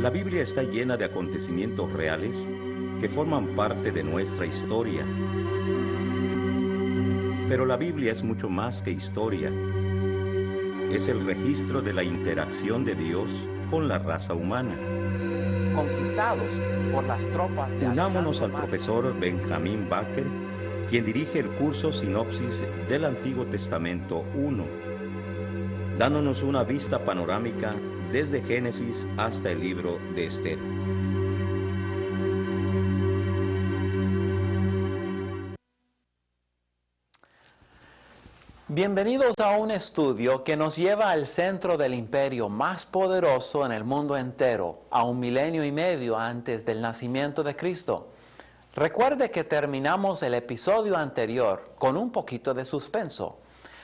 La Biblia está llena de acontecimientos reales que forman parte de nuestra historia. Pero la Biblia es mucho más que historia. Es el registro de la interacción de Dios con la raza humana. Conquistados por las tropas de Unámonos Alejandro al Magno. profesor Benjamín Baker, quien dirige el curso Sinopsis del Antiguo Testamento 1, dándonos una vista panorámica desde Génesis hasta el libro de Esther. Bienvenidos a un estudio que nos lleva al centro del imperio más poderoso en el mundo entero, a 1,5 milenios antes del nacimiento de Cristo. Recuerde que terminamos el episodio anterior con un poquito de suspenso.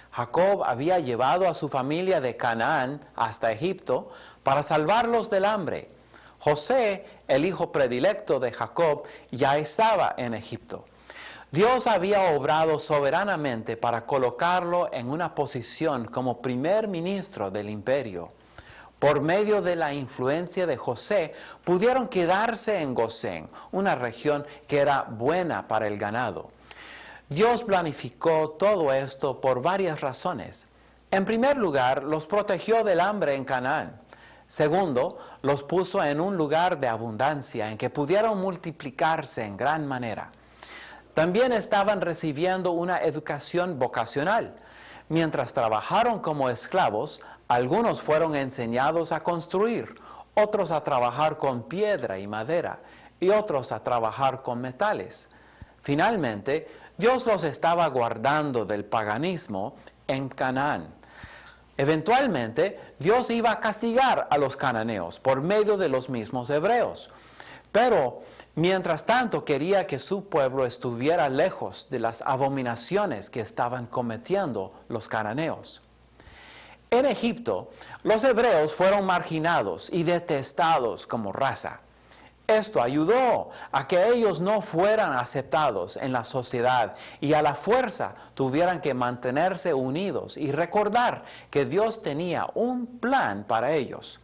Jacob había llevado a su familia de Canaán hasta Egipto para salvarlos del hambre. José, el hijo predilecto de Jacob, ya estaba en Egipto. Dios había obrado soberanamente para colocarlo en una posición como primer ministro del imperio. Por medio de la influencia de José, pudieron quedarse en Gosén, una región que era buena para el ganado. Dios planificó todo esto por varias razones. En primer lugar, los protegió del hambre en Canaán. Segundo, los puso en un lugar de abundancia en que pudieron multiplicarse en gran manera. También estaban recibiendo una educación vocacional. Mientras trabajaron como esclavos, algunos fueron enseñados a construir, otros a trabajar con piedra y madera, y otros a trabajar con metales. Finalmente, Dios los estaba guardando del paganismo en Canaán. Eventualmente, Dios iba a castigar a los cananeos por medio de los mismos hebreos. Pero, mientras tanto, quería que su pueblo estuviera lejos de las abominaciones que estaban cometiendo los cananeos. En Egipto, los hebreos fueron marginados y detestados como raza. Esto ayudó a que ellos no fueran aceptados en la sociedad y a la fuerza tuvieran que mantenerse unidos y recordar que Dios tenía un plan para ellos.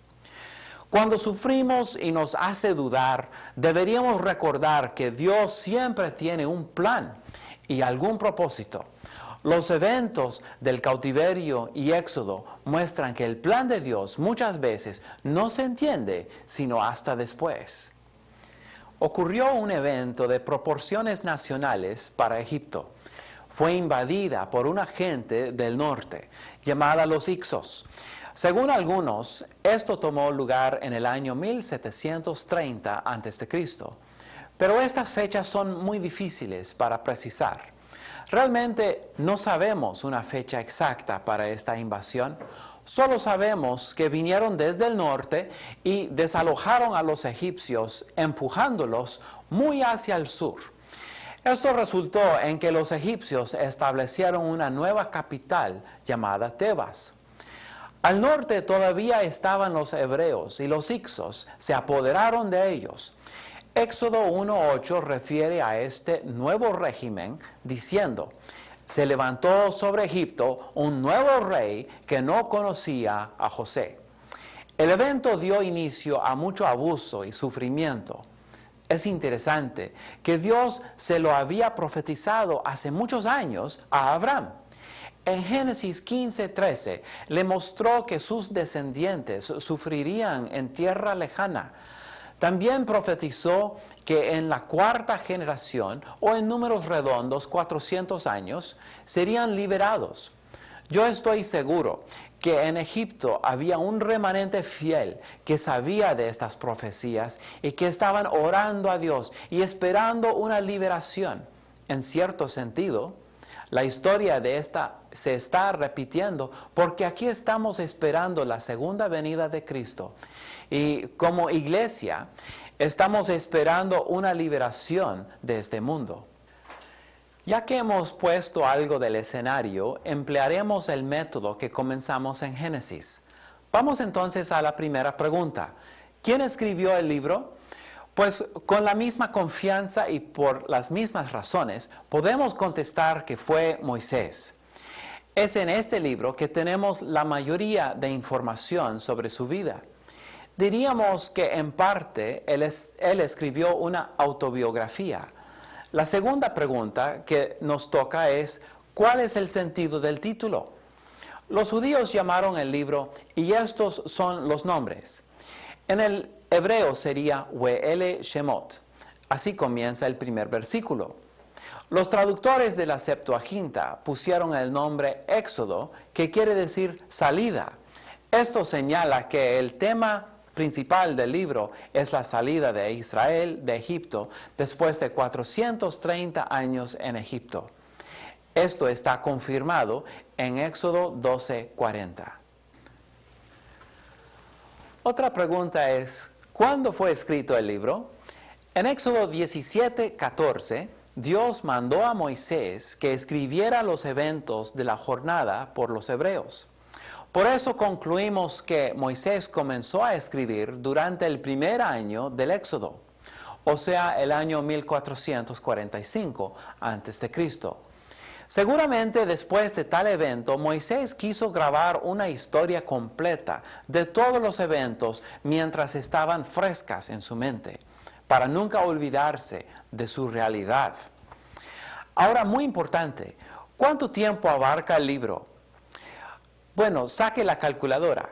Cuando sufrimos y nos hace dudar, deberíamos recordar que Dios siempre tiene un plan y algún propósito. Los eventos del cautiverio y éxodo muestran que el plan de Dios muchas veces no se entiende sino hasta después. Ocurrió un evento de proporciones nacionales para Egipto. Fue invadida por una gente del norte llamada los Hicsos. Según algunos, esto tomó lugar en el año 1730 a.C., pero estas fechas son muy difíciles para precisar. Realmente no sabemos una fecha exacta para esta invasión, solo sabemos que vinieron desde el norte y desalojaron a los egipcios, empujándolos muy hacia el sur. Esto resultó en que los egipcios establecieron una nueva capital llamada Tebas. Al norte todavía estaban los hebreos y los hicsos se apoderaron de ellos. Éxodo 1:8 refiere a este nuevo régimen diciendo: se levantó sobre Egipto un nuevo rey que no conocía a José. El evento dio inicio a mucho abuso y sufrimiento. Es interesante que Dios se lo había profetizado hace muchos años a Abraham. En Génesis 15:13 le mostró que sus descendientes sufrirían en tierra lejana. También profetizó que en la cuarta generación, o en números redondos 400 años, serían liberados. Yo estoy seguro que en Egipto había un remanente fiel que sabía de estas profecías y que estaban orando a Dios y esperando una liberación. En cierto sentido, la historia de esta se está repitiendo porque aquí estamos esperando la segunda venida de Cristo. Y como iglesia, estamos esperando una liberación de este mundo. Ya que hemos puesto algo del escenario, emplearemos el método que comenzamos en Génesis. Vamos entonces a la primera pregunta. ¿Quién escribió el libro? Pues con la misma confianza y por las mismas razones, podemos contestar que fue Moisés. Es en este libro que tenemos la mayoría de información sobre su vida. Diríamos que en parte él escribió una autobiografía. La segunda pregunta que nos toca es, ¿cuál es el sentido del título? Los judíos llamaron el libro, y estos son los nombres. En el hebreo sería We'ele Shemot. Así comienza el primer versículo. Los traductores de la Septuaginta pusieron el nombre Éxodo, que quiere decir salida. Esto señala que el tema principal del libro es la salida de Israel de Egipto después de 430 años en Egipto. Esto está confirmado en Éxodo 12:40. Otra pregunta es, ¿cuándo fue escrito el libro? En Éxodo 17:14, Dios mandó a Moisés que escribiera los eventos de la jornada por los hebreos. Por eso concluimos que Moisés comenzó a escribir durante el primer año del Éxodo, o sea, el año 1445 a.C. Seguramente después de tal evento, Moisés quiso grabar una historia completa de todos los eventos mientras estaban frescas en su mente, para nunca olvidarse de su realidad. Ahora, muy importante, ¿cuánto tiempo abarca el libro? Bueno, saque la calculadora.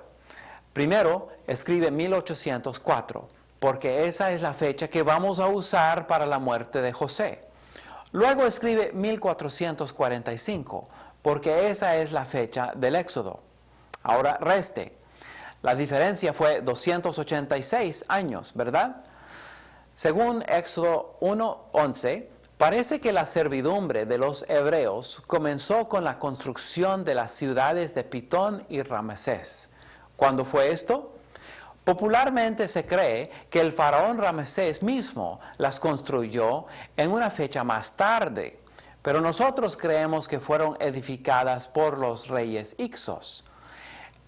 Primero, escribe 1804, porque esa es la fecha que vamos a usar para la muerte de José. Luego escribe 1445, porque esa es la fecha del Éxodo. Ahora reste. La diferencia fue 286 años, ¿verdad? Según Éxodo 1:11, parece que la servidumbre de los hebreos comenzó con la construcción de las ciudades de Pitón y Ramesés. ¿Cuándo fue esto? Popularmente se cree que el faraón Ramesés mismo las construyó en una fecha más tarde, pero nosotros creemos que fueron edificadas por los reyes Hyksos.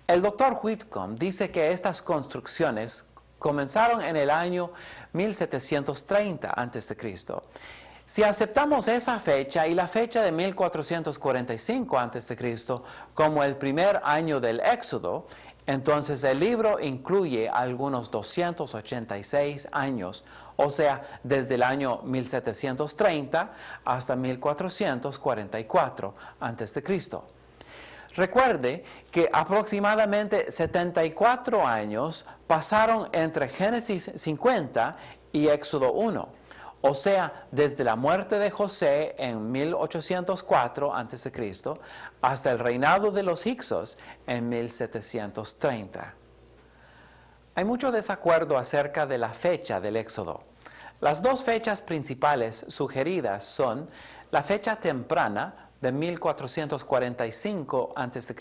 El Dr. Whitcomb dice que estas construcciones comenzaron en el año 1730 a.C. Si aceptamos esa fecha y la fecha de 1445 a.C. como el primer año del Éxodo, entonces el libro incluye algunos 286 años, o sea, desde el año 1730 hasta 1444 a.C. Recuerde que aproximadamente 74 años pasaron entre Génesis 50 y Éxodo 1. O sea, desde la muerte de José en 1804 a.C. hasta el reinado de los Hyksos en 1730. Hay mucho desacuerdo acerca de la fecha del Éxodo. Las dos fechas principales sugeridas son la fecha temprana de 1445 a.C.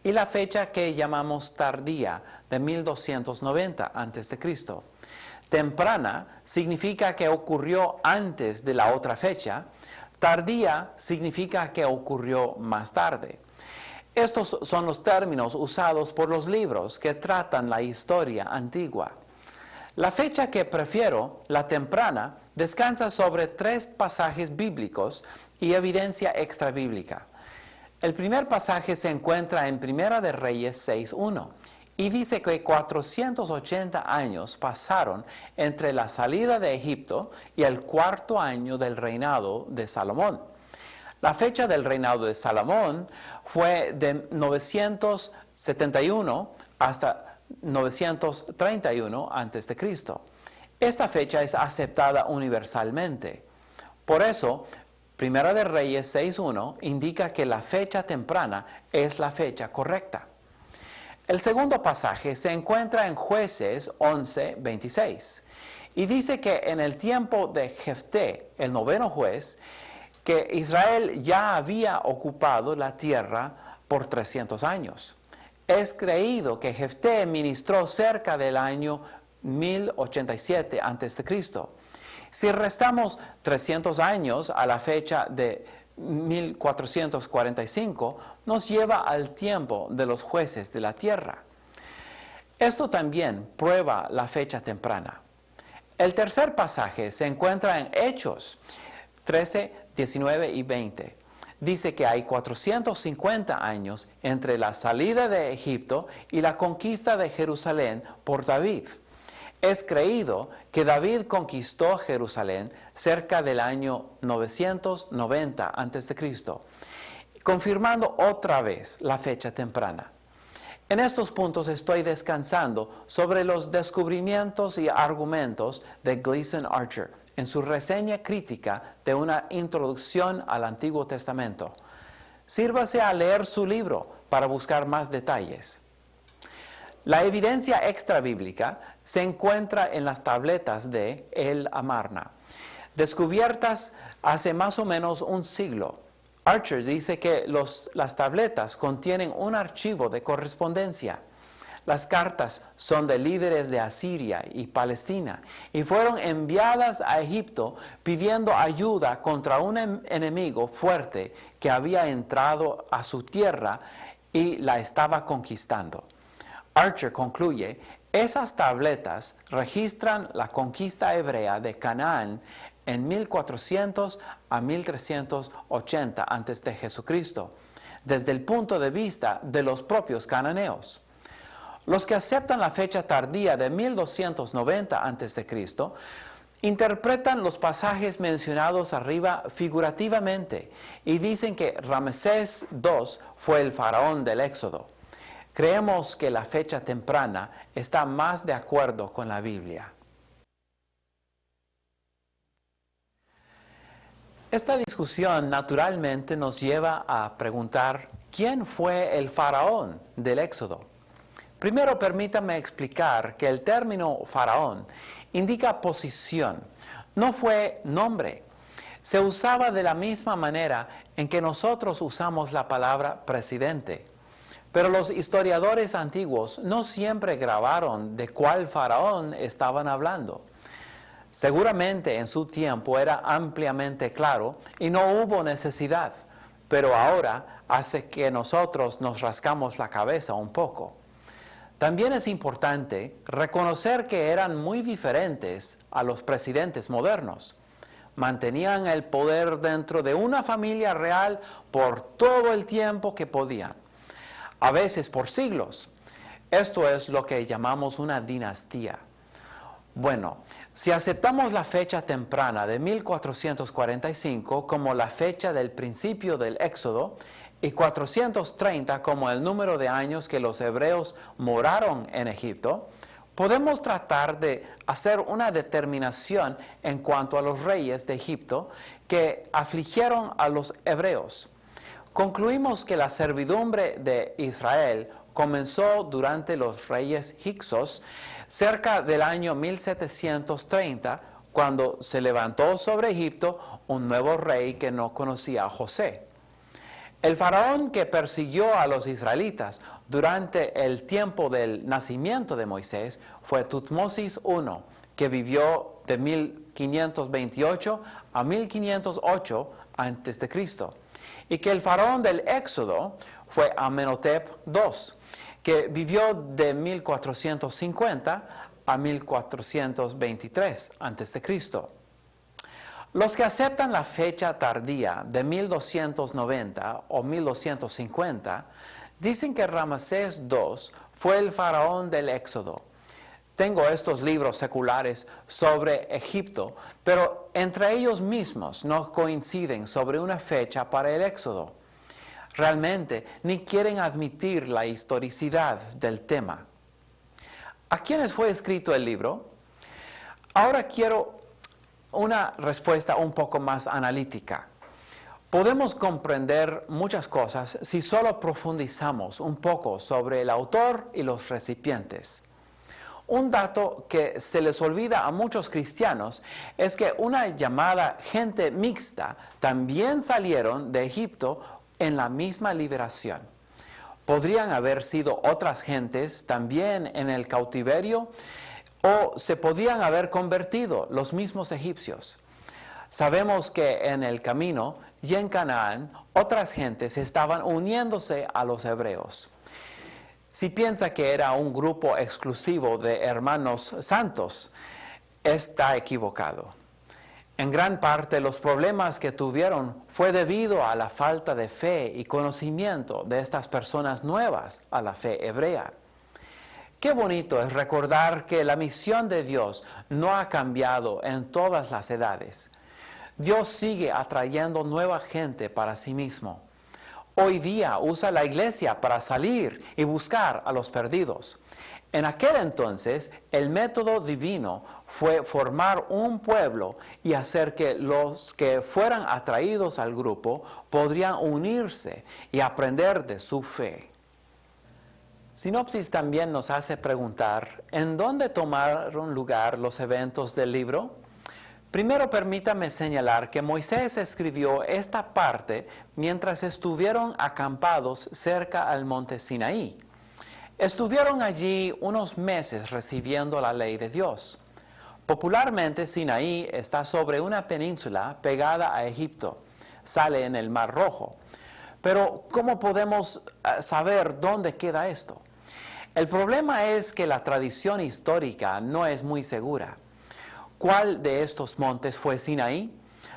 y la fecha que llamamos tardía de 1290 a.C. Temprana significa que ocurrió antes de la otra fecha. Tardía significa que ocurrió más tarde. Estos son los términos usados por los libros que tratan la historia antigua. La fecha que prefiero, la temprana, descansa sobre 3 pasajes bíblicos y evidencia extrabíblica. El primer pasaje se encuentra en Primera de Reyes 6:1. Y dice que 480 años pasaron entre la salida de Egipto y el 4º año del reinado de Salomón. La fecha del reinado de Salomón fue de 971 hasta 931 a.C. Esta fecha es aceptada universalmente. Por eso, Primera de Reyes 6:1 indica que la fecha temprana es la fecha correcta. El segundo pasaje se encuentra en Jueces 11:26 y dice que en el tiempo de Jefté, el 9º juez, que Israel ya había ocupado la tierra por 300 años. Es creído que Jefté ministró cerca del año 1087 a.C. Si restamos 300 años a la fecha de 1445, nos lleva al tiempo de los jueces de la tierra. Esto también prueba la fecha temprana. El tercer pasaje se encuentra en Hechos 13, 19 y 20. dice que hay 450 años entre la salida de Egipto y la conquista de Jerusalén por David. Es creído que David conquistó Jerusalén cerca del año 990 a.C., confirmando otra vez la fecha temprana. En estos puntos estoy descansando sobre los descubrimientos y argumentos de Gleason Archer en su reseña crítica de una introducción al Antiguo Testamento. Sírvase a leer su libro para buscar más detalles. La evidencia extrabíblica se encuentra en las tabletas de El Amarna, descubiertas hace más o menos un siglo. Archer dice que las tabletas contienen un archivo de correspondencia. Las cartas son de líderes de Asiria y Palestina y fueron enviadas a Egipto pidiendo ayuda contra un enemigo fuerte que había entrado a su tierra y la estaba conquistando. Archer concluye, esas tabletas registran la conquista hebrea de Canaán en 1400 a 1380 antes de Jesucristo, desde el punto de vista de los propios cananeos. Los que aceptan la fecha tardía de 1290 a.C. interpretan los pasajes mencionados arriba figurativamente y dicen que Ramsés II fue el faraón del Éxodo. Creemos que la fecha temprana está más de acuerdo con la Biblia. Esta discusión naturalmente nos lleva a preguntar ¿quién fue el faraón del Éxodo? Primero, permítame explicar que el término faraón indica posición, no fue nombre. Se usaba de la misma manera en que nosotros usamos la palabra presidente. Pero los historiadores antiguos no siempre grabaron de cuál faraón estaban hablando. Seguramente en su tiempo era ampliamente claro y no hubo necesidad, pero ahora hace que nosotros nos rascamos la cabeza un poco. También es importante reconocer que eran muy diferentes a los presidentes modernos. Mantenían el poder dentro de una familia real por todo el tiempo que podían, a veces por siglos. Esto es lo que llamamos una dinastía. Bueno, si aceptamos la fecha temprana de 1445 como la fecha del principio del Éxodo y 430 como el número de años que los hebreos moraron en Egipto, podemos tratar de hacer una determinación en cuanto a los reyes de Egipto que afligieron a los hebreos. Concluimos que la servidumbre de Israel comenzó durante los reyes Hicsos cerca del año 1730, cuando se levantó sobre Egipto un nuevo rey que no conocía a José. El faraón que persiguió a los israelitas durante el tiempo del nacimiento de Moisés fue Tutmosis I, que vivió de 1528 a 1508 a.C., y que el faraón del Éxodo fue Amenhotep II, que vivió de 1450 a 1423 a.C. Los que aceptan la fecha tardía de 1290 o 1250 dicen que Ramsés II fue el faraón del Éxodo. Tengo estos libros seculares sobre Egipto, pero entre ellos mismos no coinciden sobre una fecha para el Éxodo. Realmente ni quieren admitir la historicidad del tema. ¿A quiénes fue escrito el libro? Ahora quiero una respuesta un poco más analítica. Podemos comprender muchas cosas si solo profundizamos un poco sobre el autor y los recipientes. Un dato que se les olvida a muchos cristianos es que una llamada gente mixta también salieron de Egipto en la misma liberación. Podrían haber sido otras gentes también en el cautiverio o se podían haber convertido los mismos egipcios. Sabemos que en el camino y en Canaán otras gentes estaban uniéndose a los hebreos. Si piensa que era un grupo exclusivo de hermanos santos, está equivocado. En gran parte los problemas que tuvieron fue debido a la falta de fe y conocimiento de estas personas nuevas a la fe hebrea. Qué bonito es recordar que la misión de Dios no ha cambiado en todas las edades. Dios sigue atrayendo nueva gente para sí mismo. Hoy día usa la iglesia para salir y buscar a los perdidos. En aquel entonces, el método divino fue formar un pueblo y hacer que los que fueran atraídos al grupo podrían unirse y aprender de su fe. Sinopsis también nos hace preguntar, ¿en dónde tomaron lugar los eventos del libro? Primero permítame señalar que Moisés escribió esta parte mientras estuvieron acampados cerca al monte Sinaí. Estuvieron allí unos meses recibiendo la ley de Dios. Popularmente Sinaí está sobre una península pegada a Egipto. Sale en el Mar Rojo. Pero ¿cómo podemos saber dónde queda esto? El problema es que la tradición histórica no es muy segura. ¿Cuál de estos montes fue Sinaí?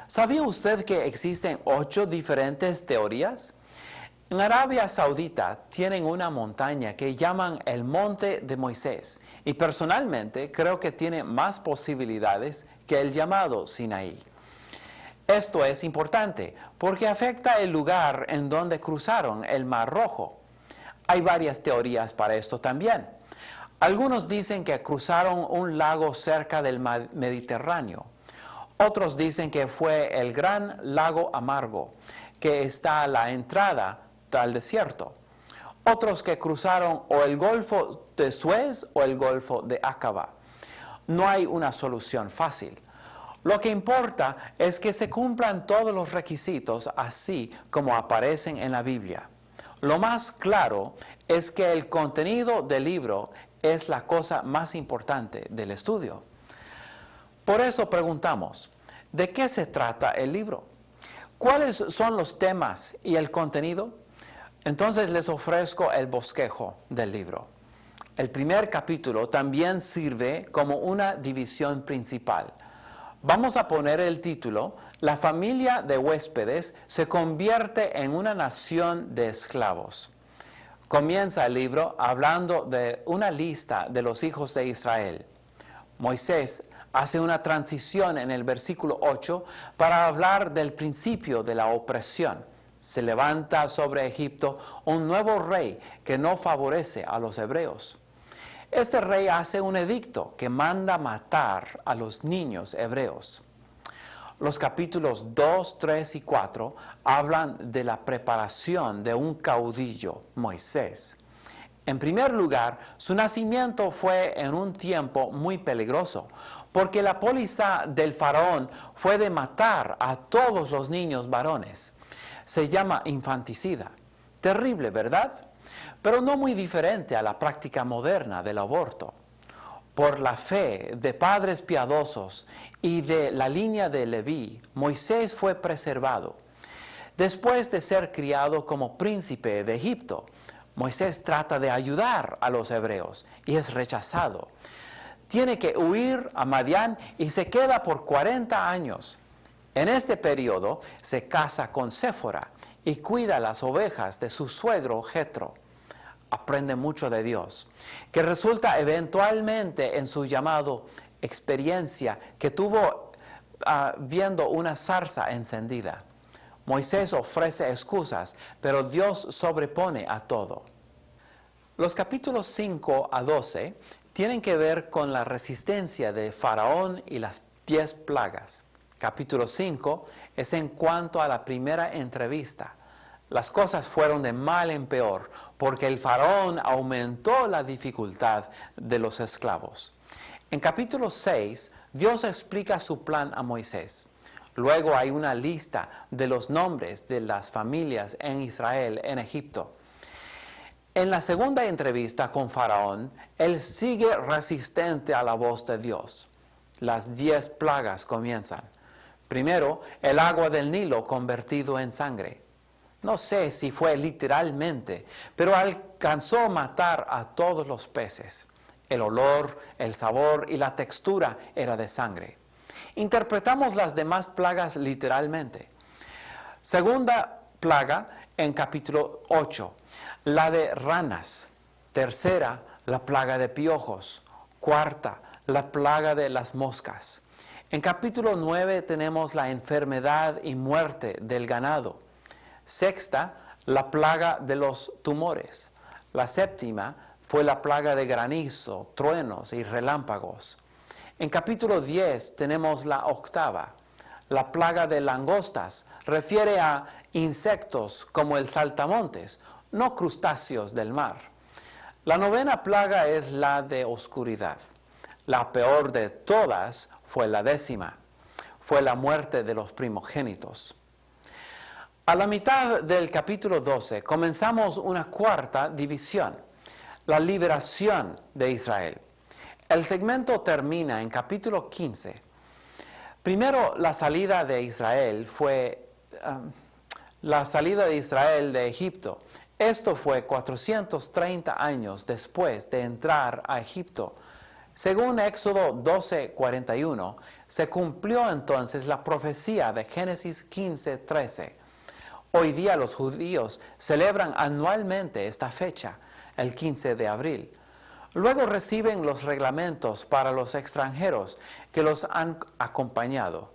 ¿Sabía usted que existen 8 diferentes teorías? En Arabia Saudita tienen una montaña que llaman el Monte de Moisés y personalmente creo que tiene más posibilidades que el llamado Sinaí. Esto es importante porque afecta el lugar en donde cruzaron el Mar Rojo. Hay varias teorías para esto también. Algunos dicen que cruzaron un lago cerca del Mediterráneo. Otros dicen que fue el gran lago Amargo, que está a la entrada al desierto. Otros que cruzaron o el Golfo de Suez o el Golfo de Aqaba. No hay una solución fácil. Lo que importa es que se cumplan todos los requisitos así como aparecen en la Biblia. Lo más claro es que el contenido del libro es la cosa más importante del estudio. Por eso preguntamos, ¿de qué se trata el libro? ¿Cuáles son los temas y el contenido? Entonces les ofrezco el bosquejo del libro. El primer capítulo también sirve como una división principal. Vamos a poner el título, La familia de huéspedes se convierte en una nación de esclavos. Comienza el libro hablando de una lista de los hijos de Israel. Moisés hace una transición en el versículo 8 para hablar del principio de la opresión. Se levanta sobre Egipto un nuevo rey que no favorece a los hebreos. Este rey hace un edicto que manda matar a los niños hebreos. Los capítulos 2, 3 y 4 hablan de la preparación de un caudillo, Moisés. En primer lugar, su nacimiento fue en un tiempo muy peligroso, porque la póliza del faraón fue de matar a todos los niños varones. Se llama infanticida. Terrible, ¿verdad? Pero no muy diferente a la práctica moderna del aborto. Por la fe de padres piadosos y de la línea de Leví, Moisés fue preservado. Después de ser criado como príncipe de Egipto, Moisés trata de ayudar a los hebreos y es rechazado. Tiene que huir a Madián y se queda por 40 años. En este periodo se casa con Séfora y cuida las ovejas de su suegro Jetro. Aprende mucho de Dios, que resulta eventualmente en su llamado experiencia que tuvo viendo una zarza encendida. Moisés ofrece excusas, pero Dios sobrepone a todo. Los capítulos 5 a 12 tienen que ver con la resistencia de Faraón y las 10 plagas. Capítulo 5 es en cuanto a la primera entrevista. Las cosas fueron de mal en peor porque el faraón aumentó la dificultad de los esclavos. En capítulo 6, Dios explica su plan a Moisés. Luego hay una lista de los nombres de las familias en Israel, en Egipto. En la segunda entrevista con Faraón, él sigue resistente a la voz de Dios. Las 10 plagas comienzan. Primero, el agua del Nilo convertido en sangre. No sé si fue literalmente, pero alcanzó a matar a todos los peces. El olor, el sabor y la textura era de sangre. interpretamos las demás plagas literalmente. Segunda plaga en capítulo 8, la de ranas. Tercera, la plaga de piojos. Cuarta, la plaga de las moscas. En capítulo 9 tenemos la enfermedad y muerte del ganado. Sexta, la plaga de los tumores. La séptima fue la plaga de granizo, truenos y relámpagos. En capítulo 10 tenemos la octava. La plaga de langostas refiere a insectos como el saltamontes, no crustáceos del mar. La novena plaga es la de oscuridad. La peor de todas fue la décima. Fue la muerte de los primogénitos. A la mitad del capítulo 12 comenzamos una cuarta división, la liberación de Israel. El segmento termina en capítulo 15. Primero, la salida de Israel fue la salida de Israel de Egipto. Esto fue 430 años después de entrar a Egipto. Según Éxodo 12:41, se cumplió entonces la profecía de Génesis 15:13. Hoy día los judíos celebran anualmente esta fecha, el 15 de abril. Luego reciben los reglamentos para los extranjeros que los han acompañado.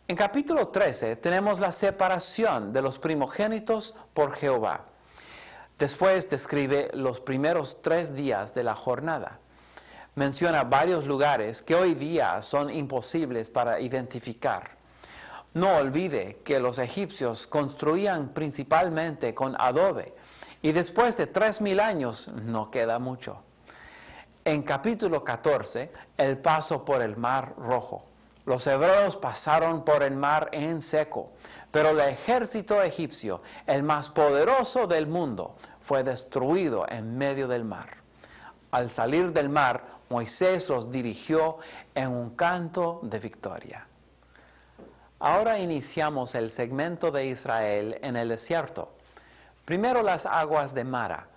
En capítulo 13 tenemos la separación de los primogénitos por Jehová. Después describe los primeros 3 días de la jornada. Menciona varios lugares que hoy día son imposibles para identificar. No olvide que los egipcios construían principalmente con adobe y después de 3000 años no queda mucho. En capítulo 14, el paso por el Mar Rojo. Los hebreos pasaron por el mar en seco, pero el ejército egipcio, el más poderoso del mundo, fue destruido en medio del mar. Al salir del mar, Moisés los dirigió en un canto de victoria. Ahora iniciamos el segmento de Israel en el desierto. Primero las aguas de Mara.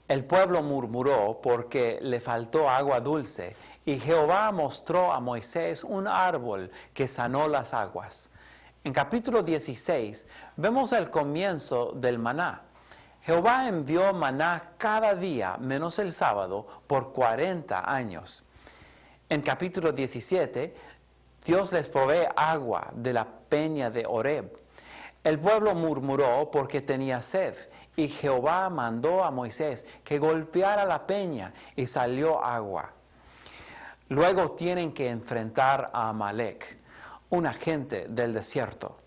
El pueblo murmuró porque le faltó agua dulce, y Jehová mostró a Moisés un árbol que sanó las aguas. En capítulo 16 vemos el comienzo del maná. Jehová envió maná cada día, menos el sábado, por 40 años. En capítulo 17, Dios les provee agua de la peña de Horeb. El pueblo murmuró porque tenía sed, y Jehová mandó a Moisés que golpeara la peña y salió agua. Luego tienen que enfrentar a Amalek, una gente del desierto.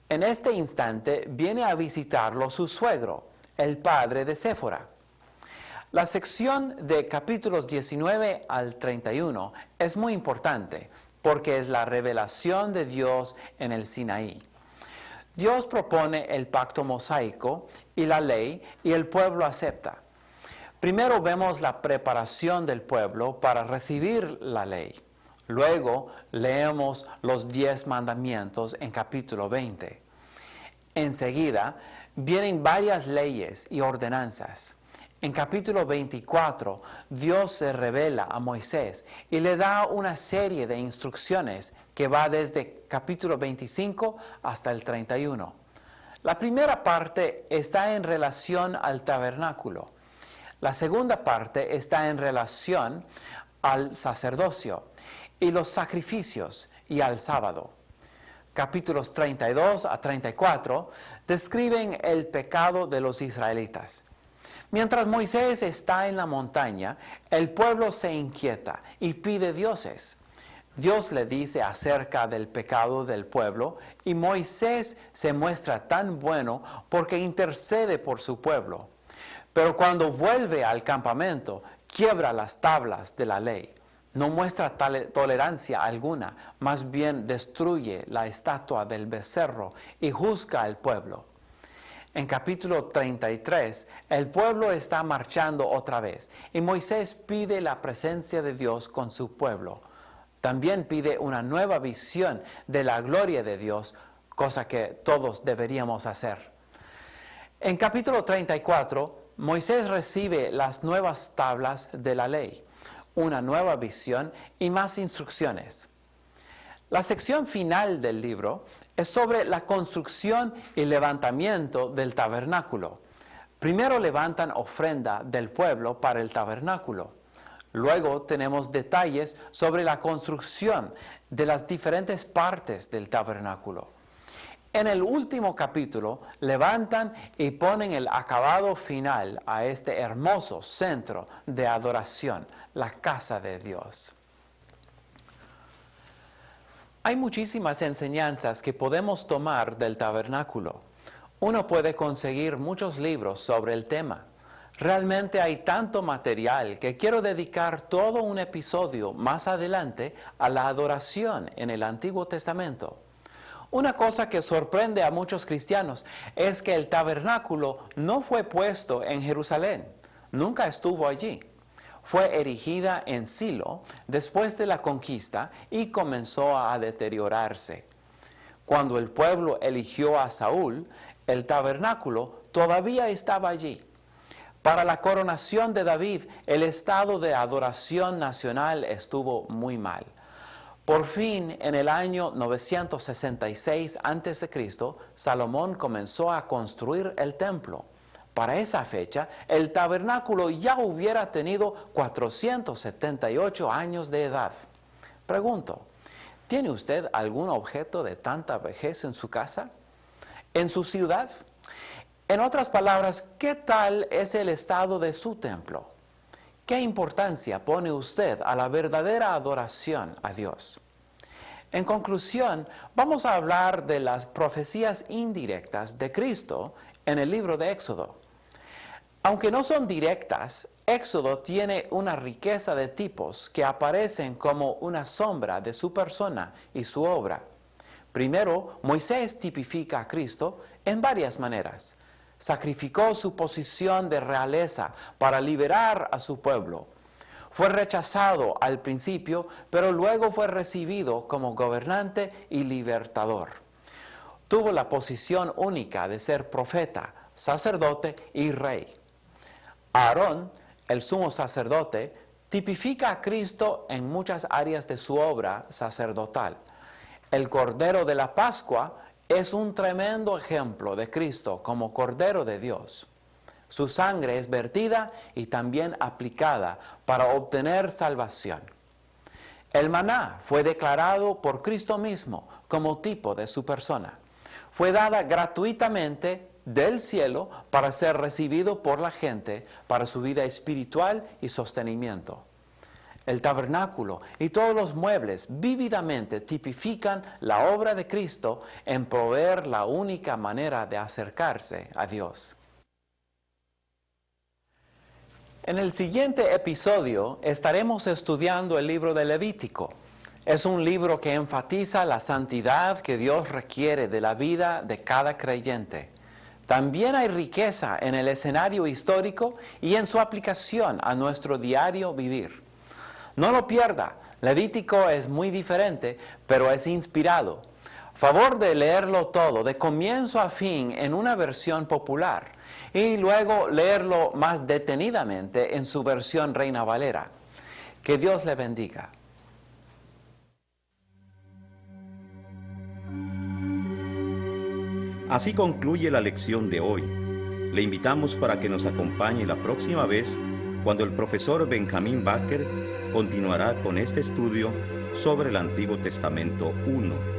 En este instante viene a visitarlo su suegro, el padre de Séfora. La sección de capítulos 19 al 31 es muy importante porque es la revelación de Dios en el Sinaí. Dios propone el pacto mosaico y la ley, y el pueblo acepta. Primero vemos la preparación del pueblo para recibir la ley. Luego leemos los 10 mandamientos en capítulo 20. Enseguida vienen varias leyes y ordenanzas. En capítulo 24, Dios se revela a Moisés y le da una serie de instrucciones que va desde capítulo 25 hasta el 31. La primera parte está en relación al tabernáculo. La segunda parte está en relación al sacerdocio y los sacrificios y al sábado. Capítulos 32 a 34 describen el pecado de los israelitas. Mientras Moisés está en la montaña, el pueblo se inquieta y pide dioses. Dios le dice acerca del pecado del pueblo y Moisés se muestra tan bueno porque intercede por su pueblo. Pero cuando vuelve al campamento, quiebra las tablas de la ley. No muestra tolerancia alguna, más bien destruye la estatua del becerro y juzga al pueblo. En capítulo 33, el pueblo está marchando otra vez y Moisés pide la presencia de Dios con su pueblo. También pide una nueva visión de la gloria de Dios, cosa que todos deberíamos hacer. En capítulo 34, Moisés recibe las nuevas tablas de la ley, una nueva visión y más instrucciones. La sección final del libro es sobre la construcción y levantamiento del tabernáculo. Primero levantan ofrenda del pueblo para el tabernáculo. Luego tenemos detalles sobre la construcción de las diferentes partes del tabernáculo. En el último capítulo levantan y ponen el acabado final a este hermoso centro de adoración, la casa de Dios. Hay muchísimas enseñanzas que podemos tomar del tabernáculo. Uno puede conseguir muchos libros sobre el tema. Realmente hay tanto material que quiero dedicar todo un episodio más adelante a la adoración en el Antiguo Testamento. Una cosa que sorprende a muchos cristianos es que el tabernáculo no fue puesto en Jerusalén, nunca estuvo allí. Fue erigida en Silo después de la conquista y comenzó a deteriorarse. Cuando el pueblo eligió a Saúl, el tabernáculo todavía estaba allí. Para la coronación de David, el estado de adoración nacional estuvo muy mal. Por fin, en el año 966 a.C., Salomón comenzó a construir el templo. Para esa fecha, el tabernáculo ya hubiera tenido 478 años de edad. Pregunto, ¿tiene usted algún objeto de tanta vejez en su casa? ¿En su ciudad? En otras palabras, ¿qué tal es el estado de su templo? ¿Qué importancia pone usted a la verdadera adoración a Dios? En conclusión, vamos a hablar de las profecías indirectas de Cristo en el libro de Éxodo. Aunque no son directas, Éxodo tiene una riqueza de tipos que aparecen como una sombra de su persona y su obra. Primero, Moisés tipifica a Cristo en varias maneras. Sacrificó su posición de realeza para liberar a su pueblo. Fue rechazado al principio, pero luego fue recibido como gobernante y libertador. Tuvo la posición única de ser profeta, sacerdote y rey. Aarón, el sumo sacerdote, tipifica a Cristo en muchas áreas de su obra sacerdotal. El Cordero de la Pascua es un tremendo ejemplo de Cristo como Cordero de Dios. Su sangre es vertida y también aplicada para obtener salvación. El maná fue declarado por Cristo mismo como tipo de su persona. Fue dada gratuitamente del cielo para ser recibido por la gente para su vida espiritual y sostenimiento. El tabernáculo y todos los muebles vívidamente tipifican la obra de Cristo en proveer la única manera de acercarse a Dios. En el siguiente episodio estaremos estudiando el libro de Levítico. Es un libro que enfatiza la santidad que Dios requiere de la vida de cada creyente. También hay riqueza en el escenario histórico y en su aplicación a nuestro diario vivir. No lo pierda, Levítico es muy diferente, pero es inspirado. Favor de leerlo todo, de comienzo a fin, en una versión popular, y luego leerlo más detenidamente en su versión Reina Valera. Que Dios le bendiga. Así concluye la lección de hoy. Le invitamos para que nos acompañe la próxima vez cuando el profesor Benjamín Baker continuará con este estudio sobre el Antiguo Testamento 1.